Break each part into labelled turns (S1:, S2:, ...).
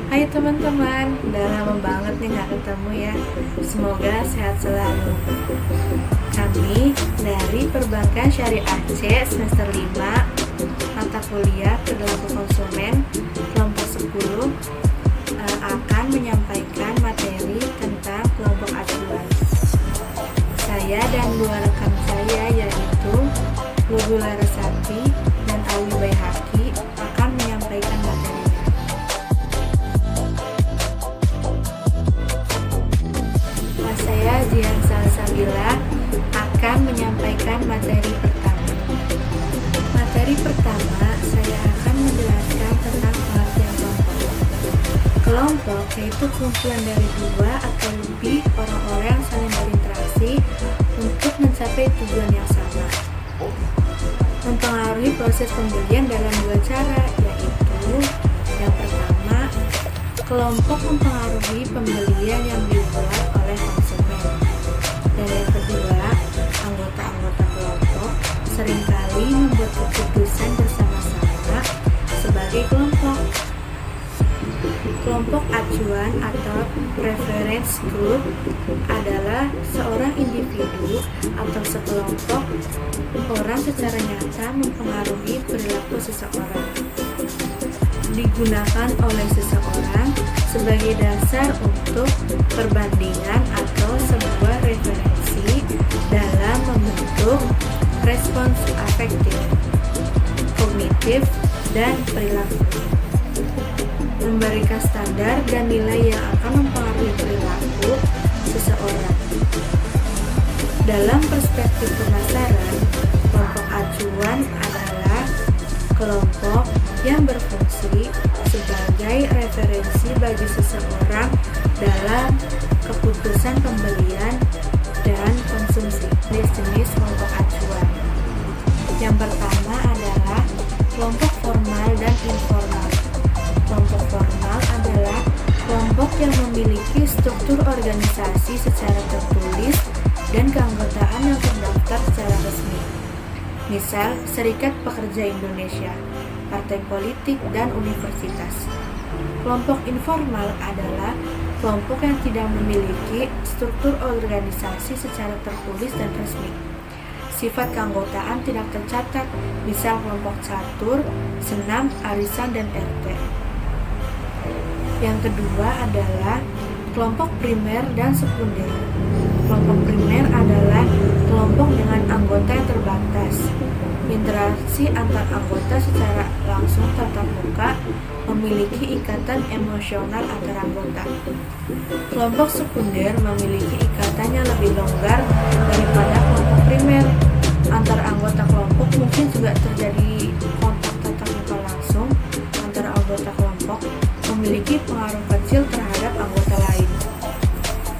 S1: Hai teman-teman, udah lama banget nih gak ketemu ya. Semoga sehat selalu. Kami dari Perbankan Syariah C semester 5 mata kuliah perilaku konsumen kelompok 10 akan menyampaikan materi tentang kelompok acuan. Saya dan dua rekan saya yaitu Lulu Larasati dan Awi Baihaqi akan menyampaikan materinya. Saya Jihan Salsabila akan menyampaikan materi pertama. Materi pertama saya akan menjelaskan tentang pengertian kelompok. Kelompok yaitu kumpulan dari dua atau lebih orang-orang yang saling berinteraksi untuk mencapai tujuan yang sama. Mempengaruhi proses pembelian dalam dua cara, yaitu yang pertama, kelompok mempengaruhi pembelian yang dibuat oleh konsumen, dan yang kedua, anggota-anggota kelompok seringkali membuat keputusan bersama-sama sebagai kelompok. Kelompok acuan atau reference group adalah seorang individu atau sekelompok orang secara nyata mempengaruhi perilaku seseorang. Digunakan oleh seseorang sebagai dasar untuk perbandingan atau sebuah referensi dalam membentuk respons afektif, kognitif, dan perilaku. Memberikan standar dan nilai yang akan mempengaruhi perilaku seseorang. Dalam perspektif pemasaran, kelompok acuan adalah kelompok yang berfungsi sebagai referensi bagi seseorang dalam keputusan pembelian dan konsumsi. Jenis kelompok acuan. Yang pertama adalah kelompok formal dan informal. Kelompok formal adalah kelompok yang memiliki struktur organisasi secara tertulis dan keanggotaan yang terdaftar secara resmi. Misal, Serikat Pekerja Indonesia, partai politik, dan universitas. Kelompok informal adalah kelompok yang tidak memiliki struktur organisasi secara tertulis dan resmi. Sifat keanggotaan tidak tercatat, misal kelompok catur, senam, arisan, dan RT. Yang kedua adalah kelompok primer dan sekunder. Kelompok primer adalah kelompok dengan anggota yang terbatas. Interaksi antar anggota secara langsung tatap muka memiliki ikatan emosional antar anggota. Kelompok sekunder memiliki ikatan yang lebih longgar daripada kelompok primer. Antar anggota kelompok mungkin juga terjadi kontak tatap muka langsung antara anggota kelompok, memiliki pengaruh kecil terhadap anggota lain.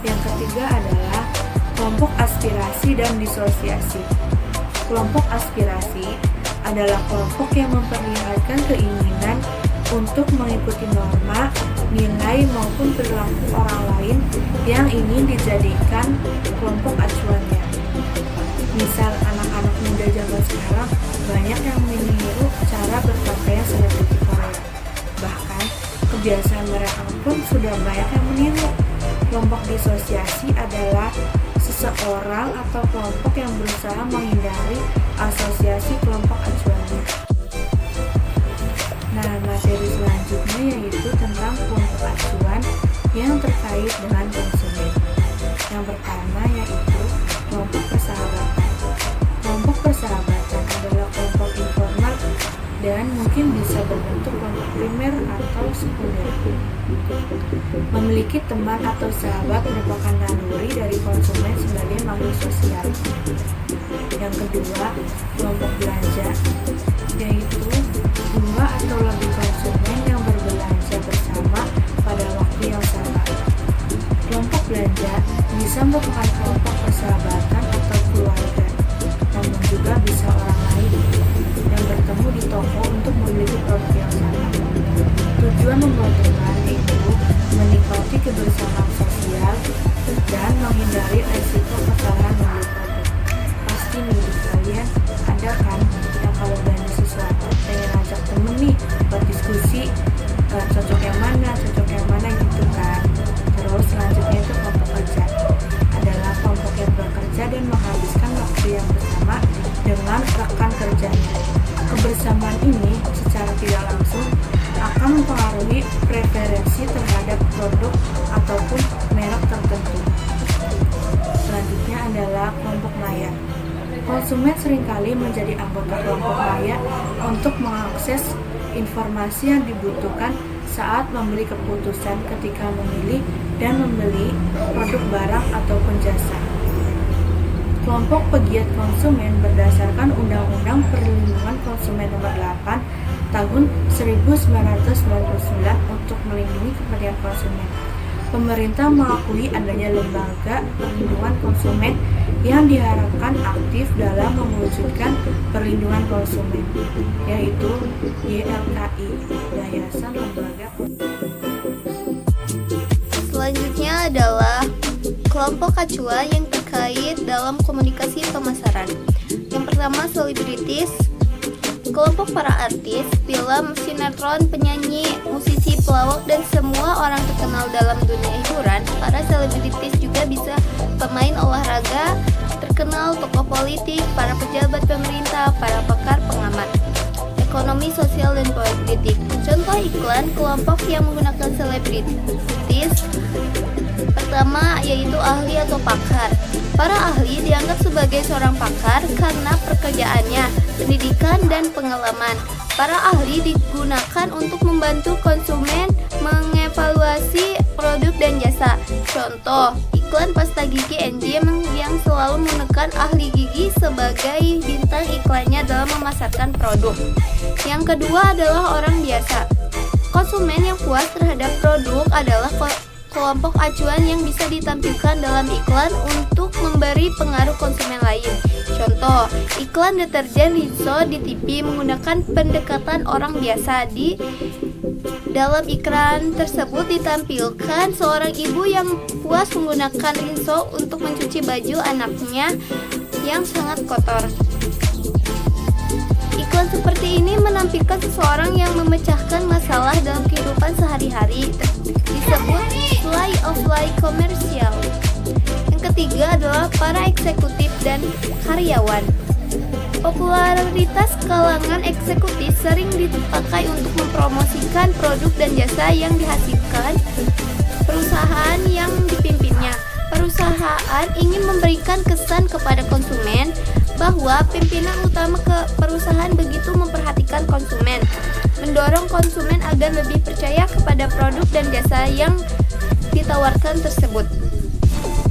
S1: Yang ketiga adalah kelompok aspirasi dan disosiasi. Kelompok aspirasi adalah kelompok yang memperlihatkan keinginan untuk mengikuti norma, nilai maupun perilaku orang lain yang ingin dijadikan kelompok acuannya. Misal anak-anak muda zaman sekarang banyak yang meniru cara berpakaian selebriti Korea. Bahkan kebiasaan mereka pun sudah banyak yang meniru. Kelompok disosiasi adalah seseorang atau kelompok yang berusaha menghindari asosiasi kelompok acuannya. Nah, materi selanjutnya yaitu tentang kelompok acuan yang terkait dengan konsumen. Yang pertama yaitu kelompok persahabatan. Kelompok persahabatan adalah kelompok informal dan mungkin bisa berbentuk kelompok primer atau sekunder. Memiliki teman atau sahabat merupakan naluri dari konsumen sebagai makhluk sosial. Yang kedua, kelompok belanja, yaitu dua atau lebih konsumen yang berbelanja bersama pada waktu yang sama. Kelompok belanja bisa merupakan kelompok persahabatan atau keluarga, namun juga bisa orang lain yang bertemu di toko untuk membeli produk yang sama. Tujuan membuat teman itu menikmati kebersamaan sosial dan menghindari resiko kesalahan membeli produk. Pasti nih di kalian ada kan yang kalau belanja sesuatu pengen ajak temen nih buat diskusi cocok yang mana gitu kan. Terus selanjutnya itu kelompok kerja adalah kelompok yang bekerja dan menghabiskan waktu yang bersama dengan rekan kerjanya. Kebersamaan ini secara tidak langsung akan mempengaruhi preferensi terhadap produk ataupun merek tertentu. Selanjutnya adalah kelompok maya. Konsumen seringkali menjadi anggota kelompok maya untuk mengakses informasi yang dibutuhkan saat membeli keputusan ketika memilih dan membeli produk barang ataupun jasa. Kelompok pegiat konsumen berdasarkan Undang-Undang Perlindungan Konsumen Nomor 8 Tahun 1999 untuk melindungi kepentingan konsumen. Pemerintah mengakui adanya lembaga perlindungan konsumen yang diharapkan aktif dalam mewujudkan perlindungan konsumen, yaitu YLKI, Yayasan Lembaga.
S2: Selanjutnya adalah kelompok acuan yang terkait dalam komunikasi pemasaran. Yang pertama, selebritis. Kelompok para artis, film, sinetron, penyanyi, musisi, pelawak, dan semua orang terkenal dalam dunia hiburan. Para selebritis juga bisa pemain olahraga terkenal, tokoh politik, para pejabat pemerintah, para pakar pengamat ekonomi, sosial, dan politik. Contoh iklan kelompok yang menggunakan selebritis pertama yaitu ahli atau pakar. Para ahli dianggap sebagai seorang pakar karena pekerjaannya, pendidikan, dan pengalaman. Para ahli digunakan untuk membantu konsumen mengevaluasi produk dan jasa. Contoh, iklan pasta gigi enzim yang selalu menekan ahli gigi sebagai bintang iklannya dalam memasarkan produk. Yang kedua adalah orang biasa. Konsumen yang puas terhadap produk adalah kelompok acuan yang bisa ditampilkan dalam iklan untuk memberi pengaruh konsumen lain. Contoh, iklan deterjen Rinso di TV menggunakan pendekatan orang biasa. Di dalam iklan tersebut ditampilkan seorang ibu yang puas menggunakan Rinso untuk mencuci baju anaknya yang sangat kotor. Iklan seperti ini menampilkan seseorang yang memecahkan masalah dalam kehidupan sehari-hari, disebut slice of life komersial. Yang ketiga adalah para eksekutif dan karyawan. Popularitas kalangan eksekutif sering dipakai untuk mempromosikan produk dan jasa yang dihasilkan perusahaan yang dipimpinnya. Perusahaan ingin memberikan kesan kepada konsumen bahwa pimpinan utama perusahaan begitu memperhatikan konsumen, mendorong konsumen agar lebih percaya kepada produk dan jasa yang ditawarkan tersebut.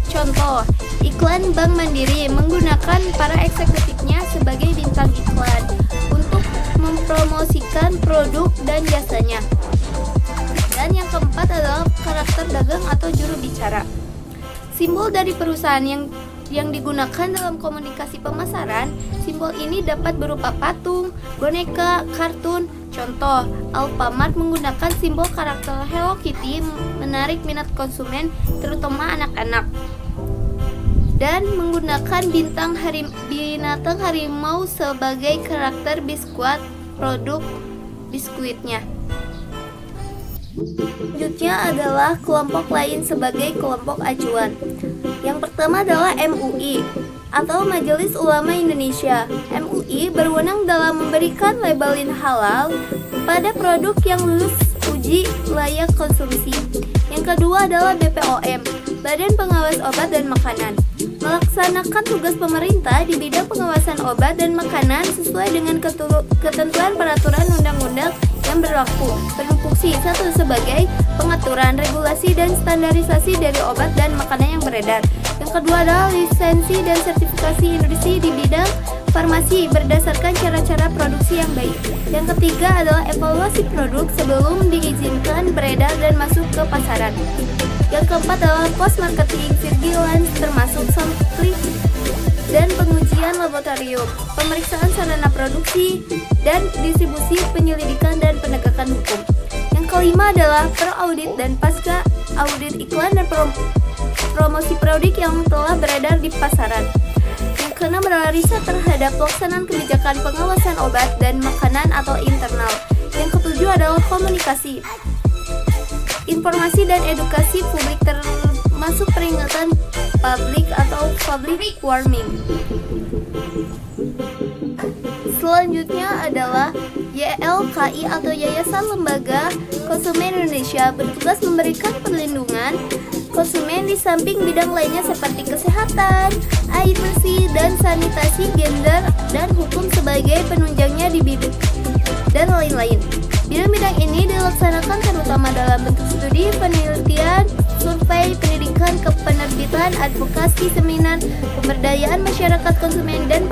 S2: Contoh, iklan Bank Mandiri menggunakan para eksekutifnya sebagai bintang iklan untuk mempromosikan produk dan jasanya. Dan yang keempat adalah karakter dagang atau juru bicara. Simbol dari perusahaan yang digunakan dalam komunikasi pemasaran. Simbol ini dapat berupa patung, boneka, kartun. Contoh, Alfamart menggunakan simbol karakter Hello Kitty menarik minat konsumen, terutama anak-anak. Dan menggunakan binatang harimau sebagai karakter biskuit produk biskuitnya. Selanjutnya adalah kelompok lain sebagai kelompok acuan. Yang pertama adalah MUI atau Majelis Ulama Indonesia. MUI berwenang dalam memberikan labelin halal pada produk yang lulus uji layak konsumsi. Yang kedua adalah BPOM, Badan Pengawas Obat dan Makanan, melaksanakan tugas pemerintah di bidang pengawasan obat dan makanan sesuai dengan ketentuan peraturan undang-undang yang berlaku, berfungsi satu sebagai pengaturan, regulasi, dan standarisasi dari obat dan makanan yang beredar. Yang kedua adalah lisensi dan sertifikasi industri di bidang farmasi berdasarkan cara-cara produksi yang baik. Yang ketiga adalah evaluasi produk sebelum diizinkan beredar dan masuk ke pasaran. Yang keempat adalah post marketing vigilance termasuk sampling dan pengujian laboratorium, pemeriksaan sarana produksi dan distribusi, penyelidikan dan penegakan hukum. Yang kelima adalah pra-audit dan pasca audit iklan dan promosi produk yang telah beredar di pasaran. Yang keenam adalah riset terhadap pelaksanaan kebijakan pengawasan obat dan makanan atau internal. Yang ketujuh adalah komunikasi. Informasi dan edukasi publik termasuk peringatan publik atau public warming. Selanjutnya adalah YLKI atau Yayasan Lembaga Konsumen Indonesia, bertugas memberikan perlindungan konsumen di samping bidang lainnya seperti kesehatan, air bersih, dan sanitasi, gender, dan hukum sebagai penunjangnya di bidang dan lain-lain. Bidang-bidang ini dilaksanakan terutama dalam bentuk studi, penelitian, survei, pendidikan, kepenerbitan, advokasi, seminar, pemberdayaan masyarakat konsumen, dan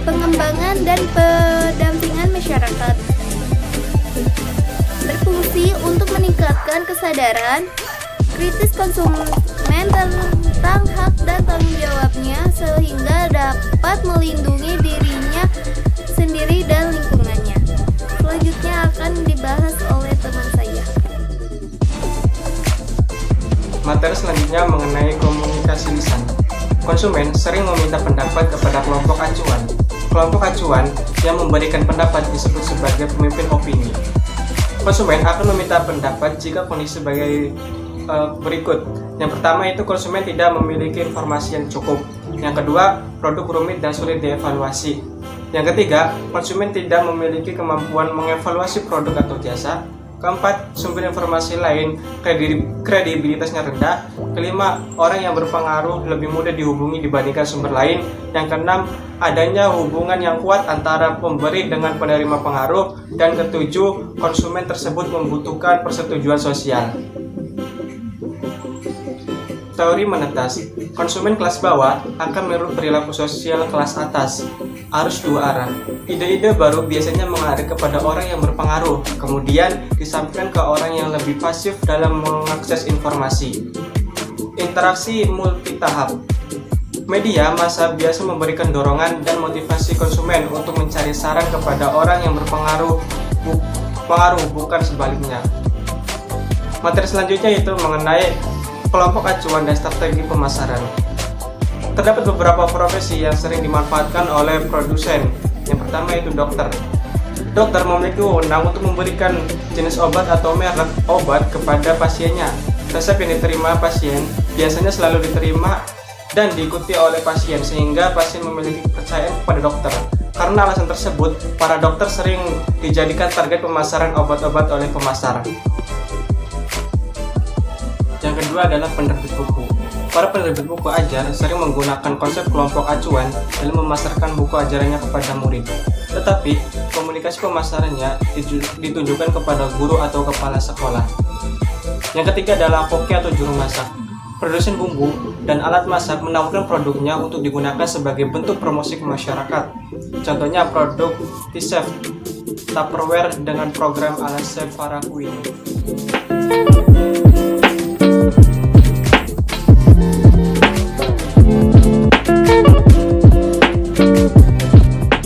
S2: pengembangan dan pendampingan masyarakat. Berfungsi untuk meningkatkan kesadaran kritis konsumen tentang hak dan tanggung jawabnya sehingga dapat melindungi dirinya sendiri dan lingkungannya. Selanjutnya akan dibahas oleh teman saya.
S3: Materi selanjutnya mengenai komunikasi lisan. Konsumen sering meminta pendapat kepada kelompok acuan. Kelompok acuan yang memberikan pendapat disebut sebagai pemimpin opini. Konsumen akan meminta pendapat jika kondisi sebagai berikut. Yang pertama itu konsumen tidak memiliki informasi yang cukup. Yang kedua, produk rumit dan sulit dievaluasi. Yang ketiga, konsumen tidak memiliki kemampuan mengevaluasi produk atau jasa. Keempat, sumber informasi lain kredibilitasnya rendah. Kelima, orang yang berpengaruh lebih mudah dihubungi dibandingkan sumber lain. Yang keenam, adanya hubungan yang kuat antara pemberi dengan penerima pengaruh. Dan ketujuh, konsumen tersebut membutuhkan persetujuan sosial. Teori menetas, konsumen kelas bawah akan meniru perilaku sosial kelas atas. Arus dua arah. Ide-ide baru biasanya mengarah kepada orang yang berpengaruh, kemudian disampaikan ke orang yang lebih pasif dalam mengakses informasi. Interaksi multitahap. Media massa biasa memberikan dorongan dan motivasi konsumen untuk mencari saran kepada orang yang berpengaruh, bukan sebaliknya. Materi selanjutnya itu mengenai kelompok acuan dan strategi pemasaran. Terdapat beberapa profesi yang sering dimanfaatkan oleh produsen. Yang pertama itu dokter. Dokter memiliki wewenang untuk memberikan jenis obat atau merek obat kepada pasiennya. Resep yang diterima pasien biasanya selalu diterima dan diikuti oleh pasien sehingga pasien memiliki kepercayaan kepada dokter. Karena alasan tersebut, para dokter sering dijadikan target pemasaran obat-obat oleh pemasar. Yang kedua adalah penerbit buku. Para penerbit buku ajar sering menggunakan konsep kelompok acuan dalam memasarkan buku ajarannya kepada murid. Tetapi, komunikasi pemasarannya ditunjukkan kepada guru atau kepala sekolah. Yang ketiga adalah koki atau juru masak. Produsen bumbu dan alat masak menawarkan produknya untuk digunakan sebagai bentuk promosi ke masyarakat. Contohnya produk T-Chef Tupperware dengan program ala Chef Faraku ini.